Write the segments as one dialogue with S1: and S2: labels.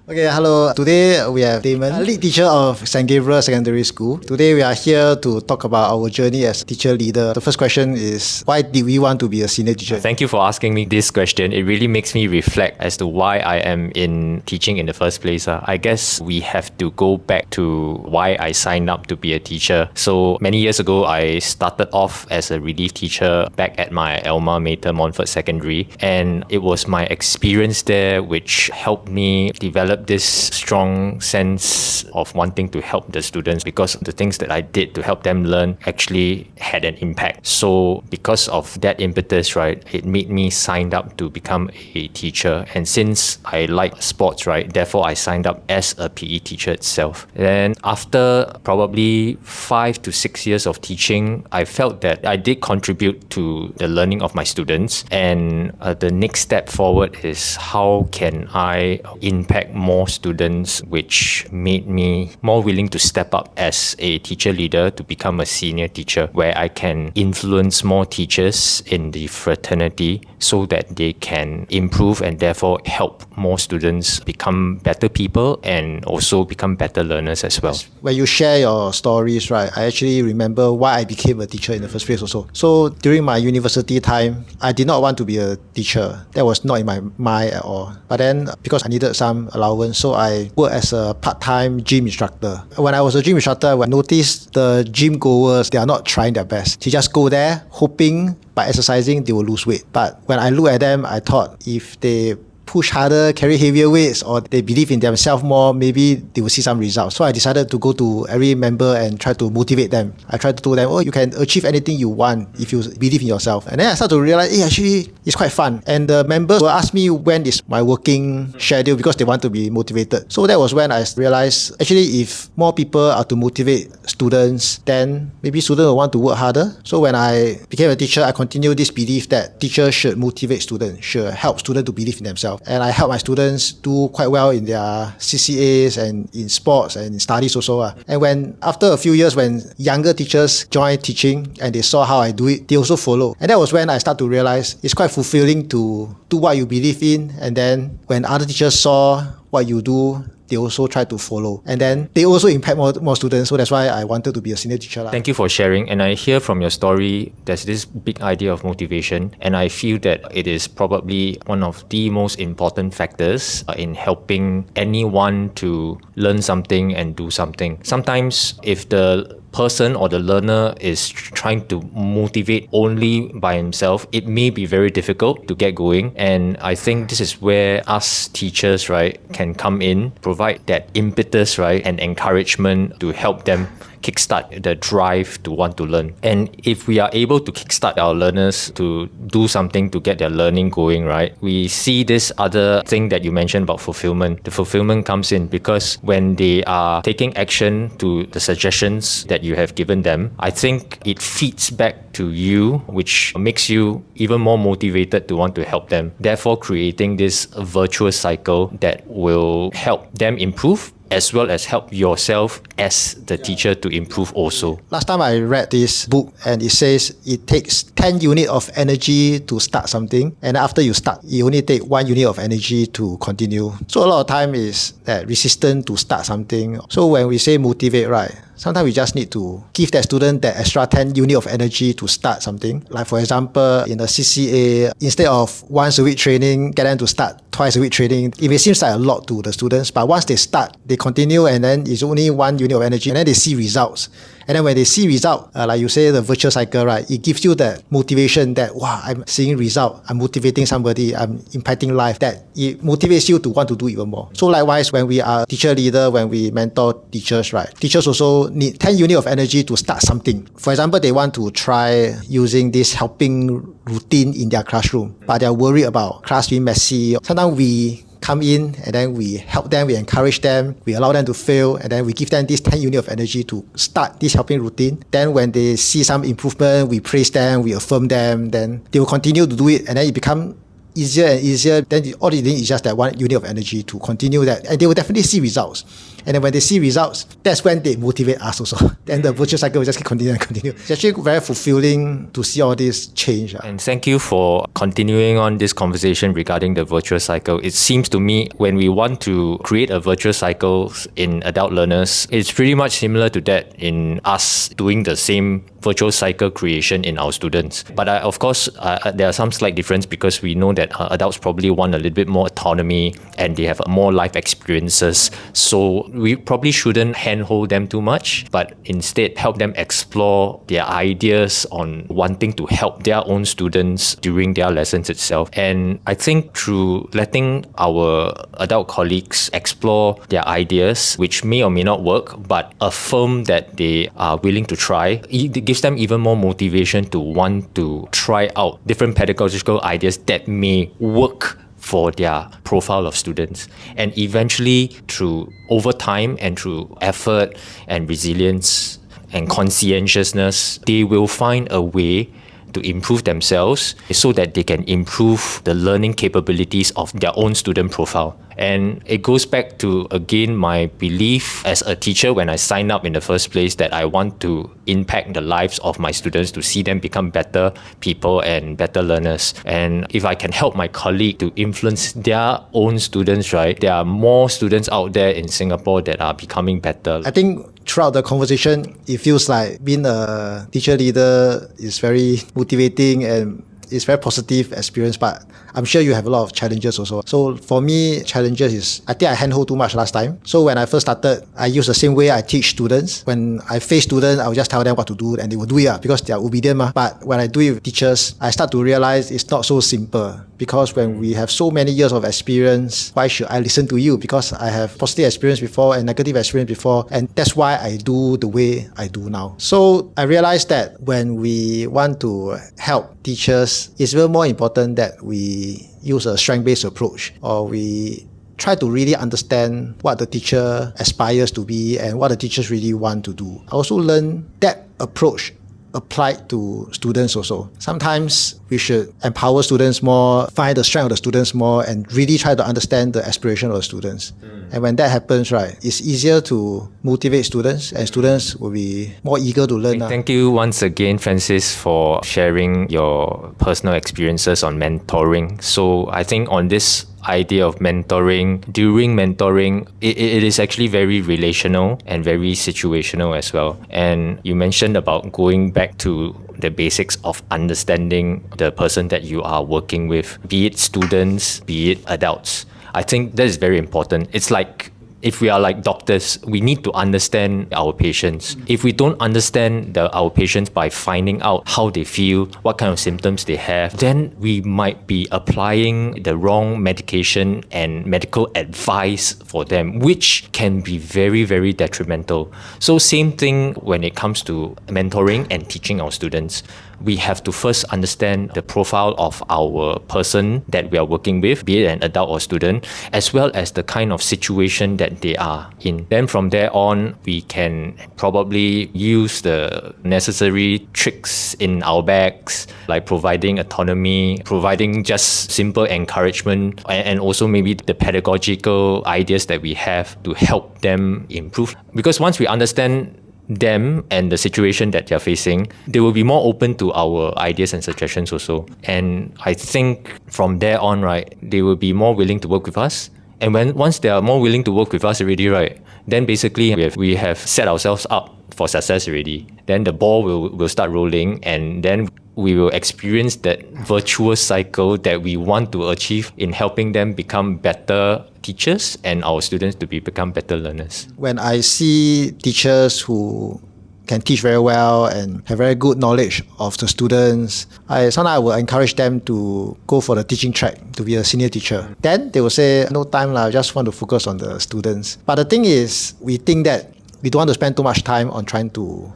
S1: Okay, hello. Today we have Damon, a lead teacher of St. Gabriel Secondary School. Today we are here to talk about our journey as teacher leader. The first question is, why did we want to be a senior teacher?
S2: Thank you for asking me this question. It really makes me reflect as to why I am in teaching in the first place. I guess we have to go back to why I signed up to be a teacher. So many years ago, I started off as a relief teacher back at my alma mater, Montfort Secondary. And it was my experience there which helped me develop this strong sense of wanting to help the students, because the things that I did to help them learn actually had an impact. So because of that impetus, right, it made me signed up to become a teacher. And since I like sports, right, therefore I signed up as a PE teacher itself. And after probably 5 to 6 years of teaching, I felt that I did contribute to the learning of my students. And the next step forward is, how can I impact more students, which made me more willing to step up as a teacher leader to become a senior teacher, where I can influence more teachers in the fraternity so that they can improve and therefore help more students become better people and also become better learners as well.
S1: When you share your stories, right, I actually remember why I became a teacher in the first place also. So during my university time, I did not want to be a teacher. That was not in my mind at all. But then because I needed some allowance, so I worked as a part-time gym instructor. When I was a gym instructor, I noticed the gym goers, they are not trying their best. They just go there hoping by exercising they will lose weight. But when I look at them, I thought if they push harder, carry heavier weights, or they believe in themselves more, maybe they will see some results. So I decided to go to every member and try to motivate them. I tried to tell them, you can achieve anything you want if you believe in yourself. And then I started to realize, actually, it's quite fun. And the members will ask me when is my working schedule, because they want to be motivated. So that was when I realized, actually, if more people are to motivate students, then maybe students will want to work harder. So when I became a teacher, I continued this belief that teachers should motivate students, should help students to believe in themselves. And I help my students do quite well in their CCAs and in sports and in studies also. And when after a few years, when younger teachers joined teaching and they saw how I do it, they also follow. And that was when I started to realize it's quite fulfilling to do what you believe in. And then when other teachers saw what you do, they also try to follow. And then they also impact more students. So that's why I wanted to be a senior teacher.
S2: Thank you for sharing. And I hear from your story, there's this big idea of motivation. And I feel that it is probably one of the most important factors in helping anyone to learn something and do something. Sometimes if the person or the learner is trying to motivate only by himself, it may be very difficult to get going. And I think this is where us teachers, right, can come in, provide that impetus, right, and encouragement to help them kickstart the drive to want to learn. And if we are able to kickstart our learners to do something to get their learning going, right, we see this other thing that you mentioned about fulfillment. The fulfillment comes in because when they are taking action to the suggestions that you have given them, I think it feeds back to you, which makes you even more motivated to want to help them, therefore creating this virtuous cycle that will help them improve as well as help yourself as the teacher to improve also.
S1: Last time I read this book and it says it takes 10 units of energy to start something, and after you start, you only take 1 unit of energy to continue. So a lot of time is that resistant to start something. So when we say motivate, right, sometimes we just need to give that student that extra 10 unit of energy to start something. Like for example, in a CCA, instead of once a week training, get them to start twice a week training. It may seem like a lot to the students, but once they start, they continue, and then it's only 1 unit of energy, and then they see results. And then when they see result, like you say, the virtual cycle, right, it gives you that motivation that, wow, I'm seeing result, I'm motivating somebody, I'm impacting life, that it motivates you to want to do even more. So likewise, when we are teacher leader, when we mentor teachers, right, teachers also need 10 units of energy to start something. For example, they want to try using this helping routine in their classroom, but they're worried about class being messy. Sometimes we come in and then we help them, we encourage them, we allow them to fail, and then we give them this 10 unit of energy to start this helping routine. Then when they see some improvement, we praise them, we affirm them, then they will continue to do it, and then it becomes easier and easier, then all they need is just that 1 unit of energy to continue that, and they will definitely see results. And then when they see results, that's when they motivate us also. Then the virtual cycle will just keep continue and continue. It's actually very fulfilling to see all this change.
S2: And thank you for continuing on this conversation regarding the virtuous cycle. It seems to me when we want to create a virtuous cycle in adult learners, it's pretty much similar to that in us doing the same virtual cycle creation in our students. But of course, there are some slight difference because we know that adults probably want a little bit more autonomy and they have more life experiences. So we probably shouldn't handhold them too much, but instead help them explore their ideas on wanting to help their own students during their lessons itself. And I think through letting our adult colleagues explore their ideas, which may or may not work, but affirm that they are willing to try, it gives them even more motivation to want to try out different pedagogical ideas that may work for their profile of students. And eventually, through over time and through effort and resilience and conscientiousness, they will find a way to improve themselves so that they can improve the learning capabilities of their own student profile. And it goes back to, again, my belief as a teacher when I signed up in the first place that I want to impact the lives of my students to see them become better people and better learners. And if I can help my colleague to influence their own students, right, there are more students out there in Singapore that are becoming better.
S1: I think throughout the conversation, it feels like being a teacher leader is very motivating and it's very positive experience, but I'm sure you have a lot of challenges also. So for me, challenges is, I think I handhold too much last time. So when I first started, I use the same way I teach students. When I face students, I will just tell them what to do and they will do it because they are obedient. But when I do it with teachers, I start to realize it's not so simple. Because when we have so many years of experience, why should I listen to you? Because I have positive experience before and negative experience before, and that's why I do the way I do now. So I realized that when we want to help teachers, it's even more important that we use a strength-based approach, or we try to really understand what the teacher aspires to be and what the teachers really want to do. I also learned that approach applied to students also. Sometimes we should empower students more, find the strength of the students more, and really try to understand the aspiration of the students. And when that happens, right, it's easier to motivate students and students will be more eager to learn.
S2: Thank you once again, Francis, for sharing your personal experiences on mentoring. So I think on this idea of mentoring, during mentoring, it is actually very relational and very situational as well. And you mentioned about going back to the basics of understanding the person that you are working with, be it students, be it adults. I think that is very important. It's like if we are like doctors, we need to understand our patients. If we don't understand our patients by finding out how they feel, what kind of symptoms they have, then we might be applying the wrong medication and medical advice for them, which can be very, very detrimental. So same thing when it comes to mentoring and teaching our students. We have to first understand the profile of our person that we are working with, be it an adult or student, as well as the kind of situation that they are in. Then from there on, we can probably use the necessary tricks in our bags, like providing autonomy, providing just simple encouragement, and also maybe the pedagogical ideas that we have to help them improve. Because once we understand them and the situation that they're facing, they will be more open to our ideas and suggestions also. And I think from there on, right, they will be more willing to work with us. And once they are more willing to work with us already, right, then basically we have set ourselves up for success already. Then the ball will start rolling, and then we will experience that virtuous cycle that we want to achieve in helping them become better teachers and our students to become better learners.
S1: When I see teachers who can teach very well and have very good knowledge of the students, sometimes I will encourage them to go for the teaching track to be a senior teacher. Then they will say, no time, I just want to focus on the students. But the thing is, we think that we don't want to spend too much time on trying to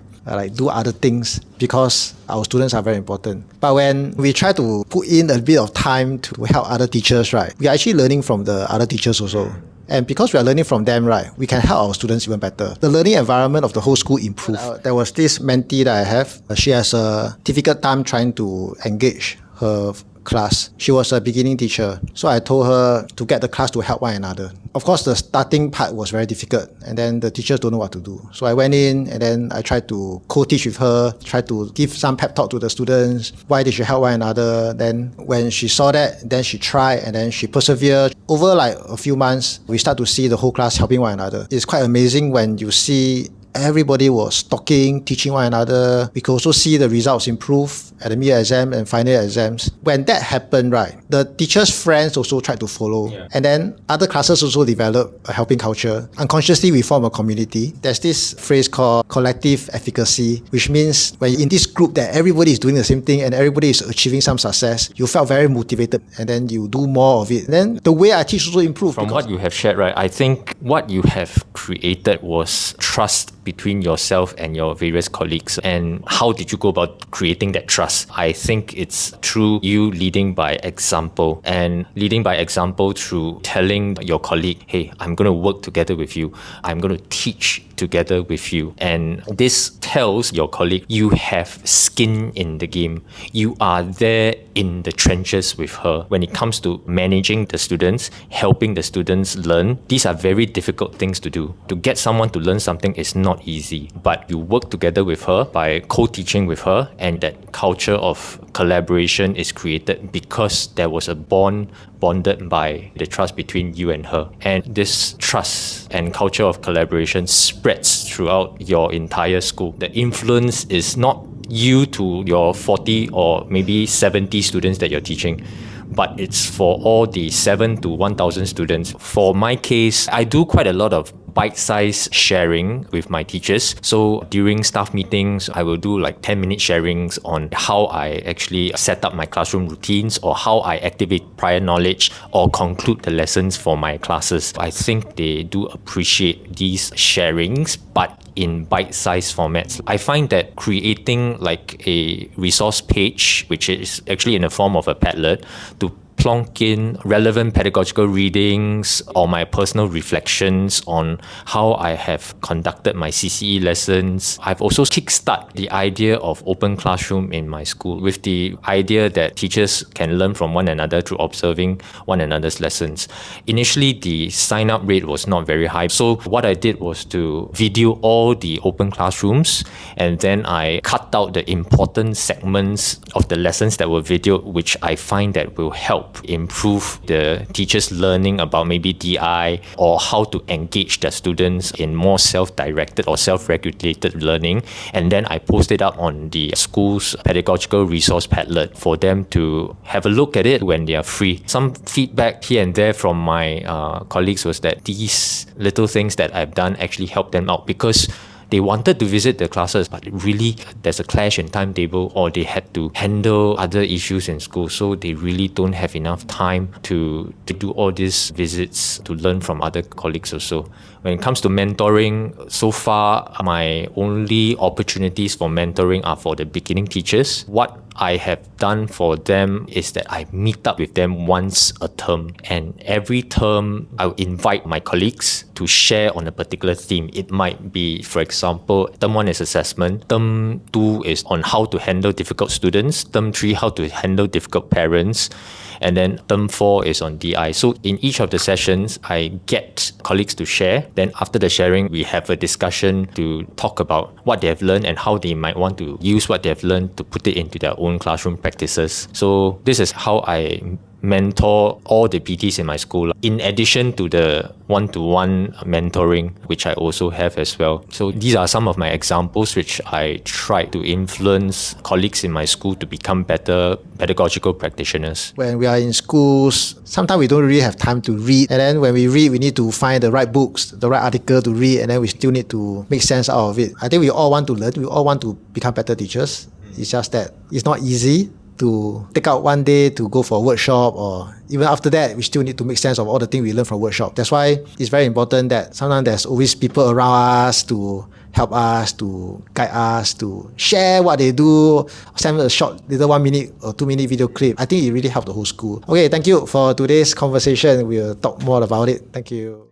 S1: do other things because our students are very important. But when we try to put in a bit of time to help other teachers, right, we are actually learning from the other teachers also. And because we are learning from them, right, we can help our students even better. The learning environment of the whole school improve. There was this mentee that I have. She has a difficult time trying to engage her class. She was a beginning teacher. So I told her to get the class to help one another. Of course, the starting part was very difficult, and then the teachers don't know what to do. So I went in and then I tried to co-teach with her, tried to give some pep talk to the students, why they should help one another. Then when she saw that, then she tried and then she persevered. Over like a few months, we start to see the whole class helping one another. It's quite amazing when you see everybody was talking, teaching one another. We could also see the results improve at the mid exam and final exams. When that happened, right, the teachers' friends also tried to follow. Yeah. And then other classes also develop a helping culture. Unconsciously, we form a community. There's this phrase called collective efficacy, which means when you're in this group that everybody is doing the same thing and everybody is achieving some success, you felt very motivated and then you do more of it. And then the way I teach also improved.
S2: From what you have shared, right, I think what you have created was trust between yourself and your various colleagues. And how did you go about creating that trust? I think it's through you leading by example, and leading by example through telling your colleague, hey, I'm going to work together with you. I'm going to teach together with you. And this tells your colleague you have skin in the game. You are there in the trenches with her. When it comes to managing the students, helping the students learn, these are very difficult things to do. To get someone to learn something is not easy, but you work together with her by co-teaching with her, and that culture of collaboration is created because there was a bonded by the trust between you and her. And this trust and culture of collaboration spreads throughout your entire school. The influence is not you to your 40 or maybe 70 students that you're teaching, but it's for all the 7 to 1,000 students. For my case, I do quite a lot of bite-sized sharing with my teachers. So during staff meetings, I will do like 10-minute sharings on how I actually set up my classroom routines, or how I activate prior knowledge or conclude the lessons for my classes. I think they do appreciate these sharings, but in bite-sized formats. I find that creating like a resource page, which is actually in the form of a Padlet, to plonk in relevant pedagogical readings or my personal reflections on how I have conducted my CCE lessons. I've also kickstarted the idea of open classroom in my school, with the idea that teachers can learn from one another through observing one another's lessons. Initially, the sign-up rate was not very high. So what I did was to video all the open classrooms, and then I cut out the important segments of the lessons that were videoed, which I find that will help improve the teachers' learning about maybe DI, or how to engage the students in more self-directed or self-regulated learning. And then I post it up on the school's pedagogical resource Padlet for them to have a look at it when they are free. Some feedback here and there from my colleagues was that these little things that I've done actually helped them out, because they wanted to visit the classes, but really there's a clash in timetable, or they had to handle other issues in school, so they really don't have enough time to do all these visits to learn from other colleagues also. When it comes to mentoring, so far my only opportunities for mentoring are for the beginning teachers. What I have done for them is that I meet up with them once a term, and every term I'll invite my colleagues to share on a particular theme. It might be, for example, term 1 is assessment, term 2 is on how to handle difficult students, term 3 how to handle difficult parents, and then term 4 is on DI. So in each of the sessions, I get colleagues to share. Then after the sharing, we have a discussion to talk about what they have learned and how they might want to use what they have learned to put it into their own classroom practices. So this is how I mentor all the PTs in my school, in addition to the one-to-one mentoring, which I also have as well. So these are some of my examples which I try to influence colleagues in my school to become better pedagogical practitioners.
S1: When we are in schools, sometimes we don't really have time to read, and then when we read, we need to find the right books, the right article to read, and then we still need to make sense out of it. I think we all want to learn, we all want to become better teachers. It's just that it's not easy to take out one day to go for a workshop, or even after that, we still need to make sense of all the things we learn from workshop. That's why it's very important that sometimes there's always people around us to help us, to guide us, to share what they do, send a short little 1 minute or 2 minute video clip. I think it really helped the whole school. Okay, thank you for today's conversation. We'll talk more about it. Thank you.